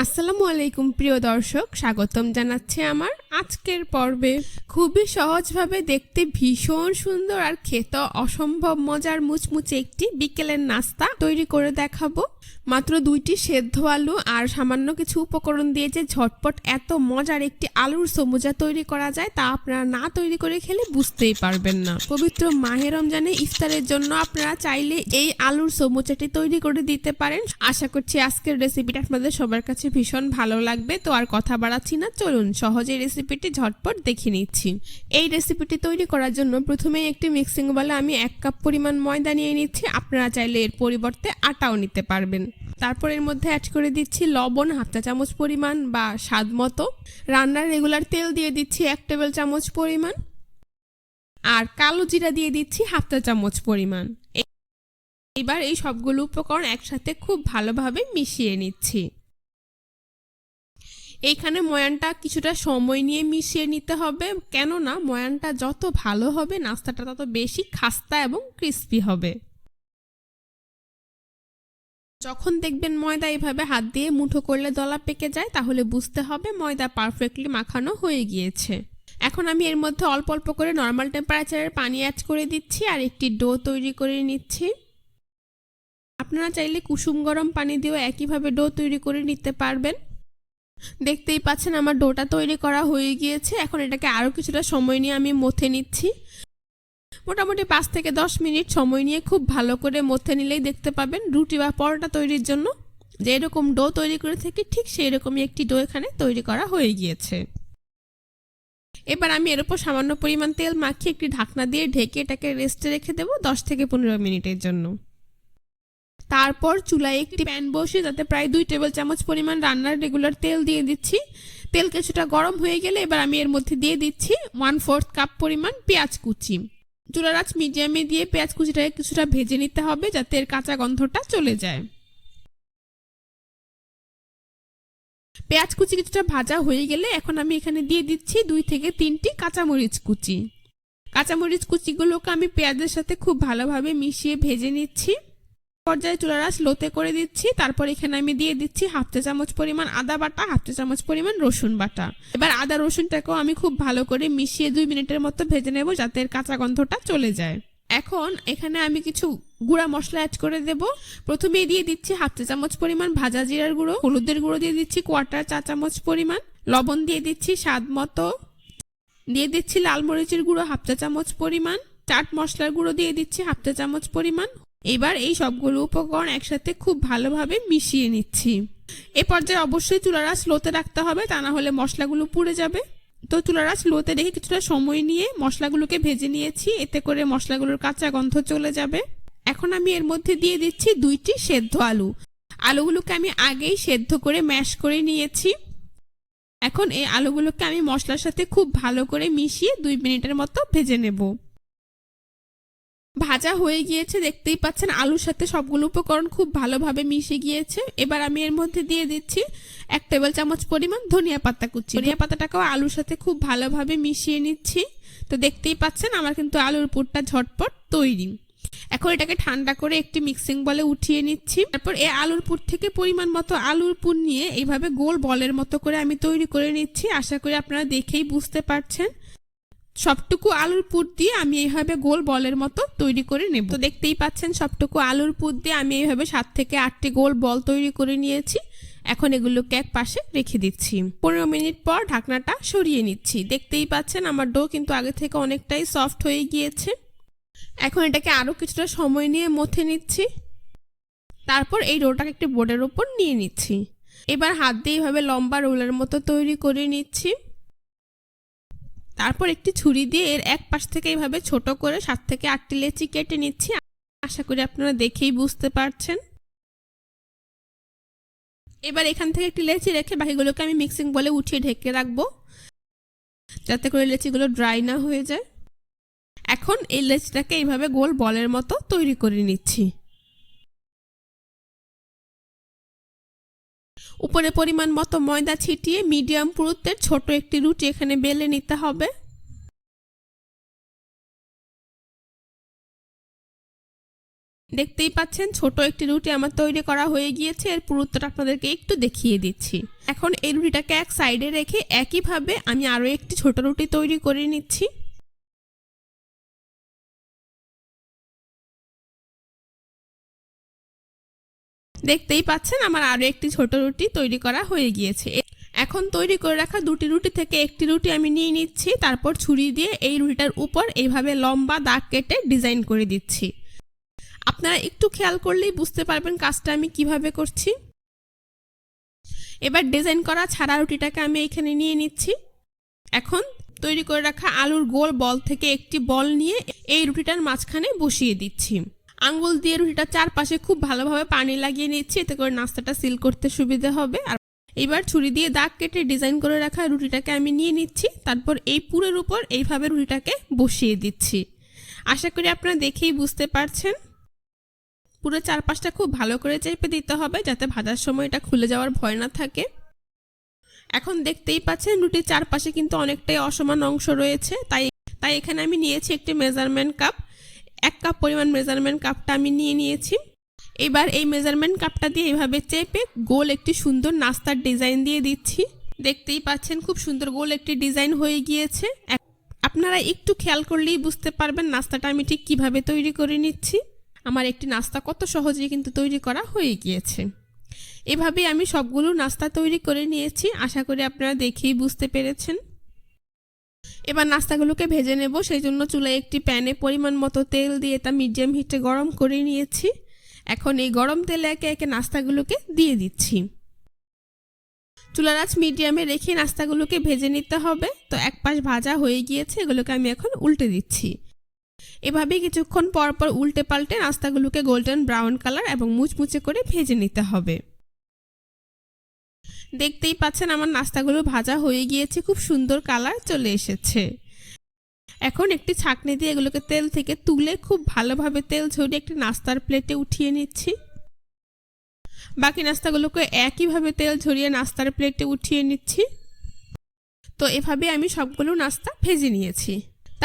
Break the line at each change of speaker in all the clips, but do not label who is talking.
আসসালামু আলাইকুম প্রিয় দর্শক, স্বাগতম জানাচ্ছি আমার আজকের পর্বে। খুবই সহজভাবে দেখতে ভীষণ সুন্দর আর খেতে অসম্ভব মজার মুচমুচে একটি বিকেলের নাস্তা তৈরি করে দেখাবো। মাত্র 2টি সেদ্ধ আলু আর সামান্য কিছু উপকরণ দিয়ে যে ঝটপট এত মজার একটি আলুর সমুচা তৈরি করা যায় তা আপনারা না তৈরি করে খেলে বুঝতেই পারবেন না। পবিত্র মাহে রমজানে ইফতারের জন্য আপনারা চাইলে এই আলুর সমুচাটি তৈরি করে দিতে পারেন। আশা করছি আজকের রেসিপিটা আপনাদের সবার কাছে ভীষণ ভালো লাগবে। তো আর কথা বাড়াচ্ছি না, চলুন সহজে রেসিপিটি ঝটপট দেখে নিচ্ছি। এই রেসিপিটি তৈরি করার জন্য প্রথমেই একটি মিক্সিং বলে আমি 1 কাপ পরিমাণ ময়দা নিয়ে নিচ্ছি। আপনারা চাইলে এর পরিবর্তে আটাও নিতে পারবেন। তারপর এর মধ্যে অ্যাড করে দিচ্ছি লবণ 1/2 চা চামচ পরিমাণ বা স্বাদ মতো। রান্নার রেগুলার তেল দিয়ে দিচ্ছি 1 টেবিল চামচ পরিমাণ, আর কালো জিরা দিয়ে দিচ্ছি 1/2 চা চামচ পরিমাণ। এবার এই সবগুলো উপকরণ একসাথে খুব ভালোভাবে মিশিয়ে নিচ্ছি। এইখানে ময়ানটা কিছুটা সময় নিয়ে মিশিয়ে নিতে হবে, কেননা ময়ানটা যত ভালো হবে নাস্তাটা তত বেশি খাস্তা এবং ক্রিস্পি হবে। যখন দেখবেন ময়দা এভাবে হাত দিয়ে মুঠো করলে দলা পেকে যায়, তাহলে বুঝতে হবে ময়দা পারফেক্টলি মাখানো হয়ে গিয়েছে। এখন আমি এর মধ্যে অল্প অল্প করে নর্মাল টেম্পারেচারের পানি অ্যাড করে দিচ্ছি আর একটি ডো তৈরি করে নিচ্ছি। আপনারা চাইলে কুসুম গরম পানি দিয়েও একইভাবে ডো তৈরি করে নিতে পারবেন। দেখতেই পাচ্ছেন আমার ডোটা তৈরি করা হয়ে গিয়েছে। এখন এটাকে আরও কিছুটা সময় নিয়ে আমি মথে নিচ্ছি। মোটামুটি 5 থেকে 10 মিনিট সময় নিয়ে খুব ভালো করে মথে নিলেই দেখতে পাবেন রুটি বা পরোটা তৈরির জন্য যে এরকম ডো তৈরি করে থাকি ঠিক সেই রকমই একটি ডো এখানে তৈরি করা হয়ে গিয়েছে। এবার আমি এর উপর সামান্য পরিমাণ তেল মাখিয়ে একটি ঢাকনা দিয়ে ঢেকে এটাকে রেস্টে রেখে দেবো 10 থেকে 15 মিনিটের জন্য। তারপর চুলায় একটি প্যান বসিয়ে তাতে প্রায় 2 টেবিল চামচ পরিমাণ রান্নার রেগুলার তেল দিয়ে দিচ্ছি। তেল কিছুটা গরম হয়ে গেলে এবার আমি এর মধ্যে দিয়ে দিচ্ছি 1/4 কাপ পরিমাণ পেঁয়াজ কুচি। চুলার আঁচ মিডিয়ামে দিয়ে পেঁয়াজ কুচিটাকে কিছুটা ভেজে নিতে হবে যাতে এর কাঁচা গন্ধটা চলে যায়। পেঁয়াজ কুচি কিছুটা ভাজা হয়ে গেলে এখন আমি এখানে দিয়ে দিচ্ছি 2 থেকে 3টি কাঁচামরিচ কুচি। কাঁচামরিচ কুচিগুলোকে আমি পেঁয়াজের সাথে খুব ভালোভাবে মিশিয়ে ভেজে নিচ্ছি। পর্যায়ে চুলার আঁচ লোতে করে দিচ্ছি। তারপর এখানে আমি দিয়ে দিচ্ছি 1/2 চা চামচ পরিমাণ আদা বাটা, 1/2 চা চামচ পরিমাণ রসুন বাটা। এবার আদা রসুনটাকেও আমি খুব ভালো করে মিশিয়ে 2 মিনিটের মতো ভেজে নেব যাতে এর কাঁচা গন্ধটা চলে যায়। এখন এখানে আমি কিছু গুঁড়া মশলা অ্যাড করে দেব। প্রথমেই দিয়ে দিচ্ছি 1/2 চা চামচ পরিমাণ ভাজা জিরার গুঁড়ো, হলুদের গুঁড়ো দিয়ে দিচ্ছি 1/4 চা চামচ পরিমাণ, লবণ দিয়ে দিচ্ছি স্বাদ মতো, দিয়ে দিচ্ছি লাল মরিচের গুঁড়ো 1/2 চা চামচ পরিমাণ, চাট মশলার গুঁড়ো দিয়ে দিচ্ছি 1/2 চা চামচ পরিমাণ। এবার এই সবগুলো উপকরণ একসাথে খুব ভালোভাবে মিশিয়ে নিচ্ছি। এ পর্যায়ে অবশ্যই চুলার আঁচ লোতে রাখতে হবে, তা না হলে মশলাগুলো পুড়ে যাবে। তো চুলার আঁচ লোতে রেখে কিছুটা সময় নিয়ে মশলাগুলোকে ভেজে নিয়েছি, এতে করে মশলাগুলোর কাঁচা গন্ধ চলে যাবে। এখন আমি এর মধ্যে দিয়ে দিচ্ছি 2টি সেদ্ধ আলু। আলুগুলোকে আমি আগেই সেদ্ধ করে ম্যাশ করে নিয়েছি। এখন এই আলুগুলোকে আমি মশলার সাথে খুব ভালো করে মিশিয়ে 2 মিনিটের মতো ভেজে নেব। ভাজা হয়ে গিয়েছে, দেখতেই পাচ্ছেন আলুর সাথে সবগুলো উপকরণ খুব ভালোভাবে মিশে গিয়েছে। এবার আমি এর মধ্যে দিয়ে দিচ্ছি 1 টেবিল চামচ পরিমাণ ধনিয়া পাতা কুচি। ধনিয়া পাতাটাকেও আলুর সাথে খুব ভালোভাবে মিশিয়ে নিচ্ছি। তো দেখতেই পাচ্ছেন আমার কিন্তু আলুর পুরটা ঝটপট তৈরি। এখন এটাকে ঠান্ডা করে একটি মিক্সিং বলে উঠিয়ে নিচ্ছি। তারপর এই আলুর পুর থেকে পরিমাণ মতো আলুর পুর নিয়ে এইভাবে গোল বলের মতো করে আমি তৈরি করে নিচ্ছি। আশা করি আপনারা দেখেই বুঝতে পারছেন। সবটুকু আলুর পুর দিয়ে আমি এইভাবে গোল বলের মতো তৈরি করে নেব। তো দেখতেই পাচ্ছেন সবটুকু আলুর পুর দিয়ে আমি এইভাবে 7 থেকে 8টি গোল বল তৈরি করে নিয়েছি। এখন এগুলোকে এক পাশে রেখে দিচ্ছি। 15 মিনিট পর ঢাকনাটা সরিয়ে নিচ্ছি। দেখতেই পাচ্ছেন আমার ডো কিন্তু আগে থেকে অনেকটাই সফট হয়ে গিয়েছে। এখন এটাকে আরও কিছুটা সময় নিয়ে মথে নিচ্ছি। তারপর এই ডোটাকে একটি বোর্ডের উপর নিয়ে নিচ্ছি। এবার হাত দিয়ে এইভাবে লম্বা রোলের মতো তৈরি করে নিচ্ছি। তারপর একটি ছুরি দিয়ে এর এক পাশ থেকে এইভাবে ছোট করে 7 থেকে 8টি লেচি কেটে নিচ্ছি। আশা করি আপনারা দেখেই বুঝতে পারছেন। এবার এখান থেকে একটি লেচি রেখে বাকিগুলোকে আমি মিক্সিং বলে উঠিয়ে ঢেকে রাখবো যাতে করে লেচিগুলো ড্রাই না হয়ে যায়। এখন এই লেচিটাকে এইভাবে গোল বলের মতো তৈরি করে নিচ্ছি। উপরে পরিমাণ মতো ময়দা ছিটিয়ে মিডিয়াম পুরুত্বের ছোট একটি রুটি এখানে বেলে নিতে হবে। দেখতেই পাচ্ছেন ছোট একটি রুটি আমার তৈরি করা হয়ে গিয়েছে। এর পুরুত্বটা আপনাদেরকে একটু দেখিয়ে দিচ্ছি। এখন এই রুটিটাকে এক সাইডে রেখে একইভাবে আমি আরও একটি ছোট রুটি তৈরি করে নিচ্ছি। দেখতেই পাচ্ছেন আমার আরও একটি ছোট রুটি তৈরি করা হয়ে গিয়েছে। এখন তৈরি করে রাখা দুটি রুটি থেকে একটি রুটি আমি নিয়ে নিচ্ছি। তারপর ছুরি দিয়ে এই রুটিটার উপর এইভাবে লম্বা দাগ কেটে ডিজাইন করে দিচ্ছি। আপনারা একটু খেয়াল করলেই বুঝতে পারবেন কাজটা আমি কিভাবে করছি। এবার ডিজাইন করা ছাড়া রুটিটাকে আমি এখানে নিয়ে নিচ্ছি। এখন তৈরি করে রাখা আলুর গোল বল থেকে একটি বল নিয়ে এই রুটিটার মাঝখানে বসিয়ে দিচ্ছি। আঙ্গুল দিয়ে রুটিটার চারপাশে খুব ভালোভাবে পানি লাগিয়ে নিচ্ছি, এতে করে নাস্তাটা সিল করতে সুবিধা হবে। আর এবার ছুরি দিয়ে দাগ কেটে ডিজাইন করে রাখা রুটিটাকে আমি নিয়ে নিচ্ছি। তারপর এই পুরের উপর এইভাবে রুটিটাকে বসিয়ে দিচ্ছি। আশা করি আপনারা দেখেই বুঝতে পারছেন। পুরো চারপাশটা খুব ভালো করে চেপে দিতে হবে, যাতে ভাজার সময় এটা খুলে যাওয়ার ভয় না থাকে। এখন দেখতেই পাচ্ছেন রুটির চারপাশে কিন্তু অনেকটাই অসমান অংশ রয়েছে, তাই এখানে আমি নিয়েছি একটি মেজারমেন্ট কাপ। 1 কাপ পরিমাণ মেজারমেন্ট কাপটা আমি নিয়ে নিয়েছি। এবার এই মেজারমেন্ট কাপটা দিয়ে এইভাবে চেপে গোল একটি সুন্দর নাস্তার ডিজাইন দিয়ে দিচ্ছি। দেখতেই পাচ্ছেন খুব সুন্দর গোল একটি ডিজাইন হয়ে গিয়েছে। আপনারা একটু খেয়াল করলেই বুঝতে পারবেন নাস্তাটা আমি ঠিক কিভাবে তৈরি করে নিচ্ছি। আমার একটি নাস্তা কত সহজেই কিন্তু তৈরি করা হয়ে গিয়েছে। এভাবেই আমি সবগুলো নাস্তা তৈরি করে নিয়েছি। আশা করি আপনারা দেখেই বুঝতে পেরেছেন। এবার নাস্তাগুলোকে ভেজে নেব, সেই জন্য চুলায় একটি প্যানে পরিমাণ মতো তেল দিয়ে তা মিডিয়াম হিটে গরম করে নিয়েছি। এখন এই গরম তেলে একে একে নাস্তাগুলোকে দিয়ে দিচ্ছি। চুলার আঁচ মিডিয়ামে রেখে নাস্তাগুলোকে ভেজে নিতে হবে। তো এক পাশ ভাজা হয়ে গিয়েছে, এগুলোকে আমি এখন উল্টে দিচ্ছি। এভাবে কিছুক্ষণ পর পর উল্টে পাল্টে নাস্তাগুলোকে গোল্ডেন ব্রাউন কালার এবং মুচমুচে করে ভেজে নিতে হবে। দেখতেই পাচ্ছেন আমার নাস্তাগুলো ভাজা হয়ে গিয়েছে, খুব সুন্দর কালার চলে এসেছে। এখন একটি ছাঁকনি দিয়ে এগুলোকে তেল থেকে তুলে খুব ভালোভাবে তেল ঝরিয়ে একটি নাস্তার প্লেটে উঠিয়ে নিচ্ছি। বাকি নাস্তাগুলোকে একইভাবে তেল ঝরিয়ে নাস্তার প্লেটে উঠিয়ে নিচ্ছি। তো এভাবে আমি সবগুলো নাস্তা ভেজে নিয়েছি।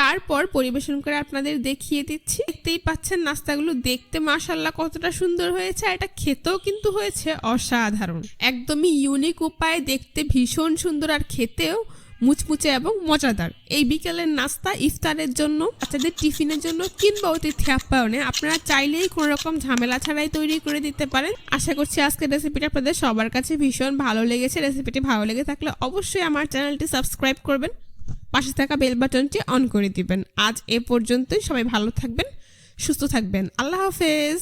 তারপর পরিবেশন করে আপনাদের দেখিয়ে দিচ্ছি। দেখতেই পাচ্ছেন নাস্তাগুলো দেখতে মাশাআল্লাহ কতটা সুন্দর হয়েছে, আর এটা খেতেও কিন্তু হয়েছে অসাধারণ। একদমই ইউনিক উপায়ে, দেখতে ভীষণ সুন্দর আর খেতেও মুচমুচে এবং মজাদার। এই বিকেলের নাস্তা ইফতারের জন্য, বাচ্চাদের টিফিনের জন্য কিংবা অতিথি আপ্যায়নে আপনারা চাইলেই কোনো রকম ঝামেলা ছাড়াই তৈরি করে দিতে পারেন। আশা করছি আজকের রেসিপিটা আপনাদের সবার কাছে ভীষণ ভালো লেগেছে। রেসিপিটি ভালো লেগে থাকলে অবশ্যই আমার চ্যানেলটি সাবস্ক্রাইব করবেন, পাশে থাকা বেল বাটনটি অন করে দিবেন। আজ এ পর্যন্তই। সবাই ভালো থাকবেন, সুস্থ থাকবেন। আল্লাহ হাফেজ।